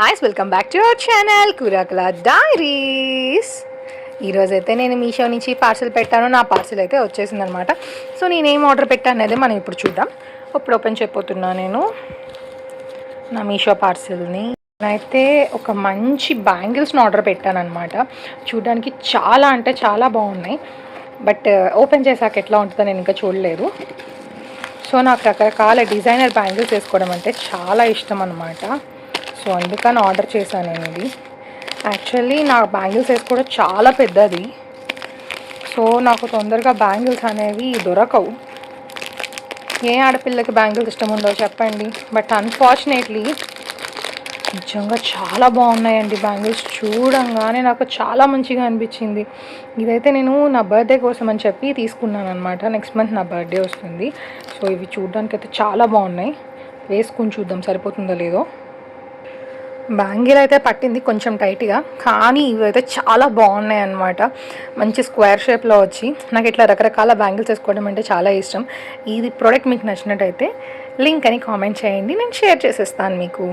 Nice welcome back to our channel Kurakula diaries. ఈరోజైతే నేను మీషో నుంచి పార్సిల్ పెట్టాను. నా పార్సిల్ అయితే వచ్చేసిందనమాట. సో నేనేం ఆర్డర్ పెట్టాను అనేది మనం ఇప్పుడు చూద్దాం. ఇప్పుడు ఓపెన్ చేయబోతున్నాను నేను నా మీషో పార్సిల్ని. అయితే ఒక మంచి బ్యాంగిల్స్ని ఆర్డర్ పెట్టాను అనమాట. చూడడానికి చాలా అంటే చాలా బాగున్నాయి. బట్ ఓపెన్ చేశాక ఎట్లా ఉంటుందో నేను ఇంకా చూడలేదు. సో నాకు రకరకాల డిజైనర్ బ్యాంగిల్స్ వేసుకోవడం అంటే చాలా ఇష్టం అనమాట. సో అందుకని ఆర్డర్ చేశాను నేను ఇది. యాక్చువల్లీ నా బ్యాంగిల్స్ వేసుకోవడం చాలా పెద్దది. సో నాకు తొందరగా బ్యాంగిల్స్ అనేవి దొరకవు. ఏ ఆడపిల్లకి బ్యాంగిల్స్ ఇష్టం ఉందో చెప్పండి. బట్ అన్ఫార్చునేట్లీ నిజంగా చాలా బాగున్నాయండి బ్యాంగిల్స్. చూడంగానే నాకు చాలా మంచిగా అనిపించింది. ఇదైతే నేను నా బర్త్డే కోసం అని చెప్పి తీసుకున్నాను అనమాట. నెక్స్ట్ మంత్ నా బర్త్డే వస్తుంది. సో ఇవి చూడడానికి అయితే చాలా బాగున్నాయి. వేసుకుని చూద్దాం సరిపోతుందో లేదో. బ్యాంగిల్ అయితే పట్టింది కొంచెం టైట్గా, కానీ ఇవైతే చాలా బాగున్నాయి అన్నమాట. మంచి స్క్వేర్ షేప్లో వచ్చి నాకు ఇట్లా రకరకాల బ్యాంగిల్స్ వేసుకోవడం అంటే చాలా ఇష్టం. ఇది ప్రోడక్ట్ మీకు నచ్చినట్టయితే లింక్ అని కామెంట్ చేయండి, నేను షేర్ చేసేస్తాను మీకు.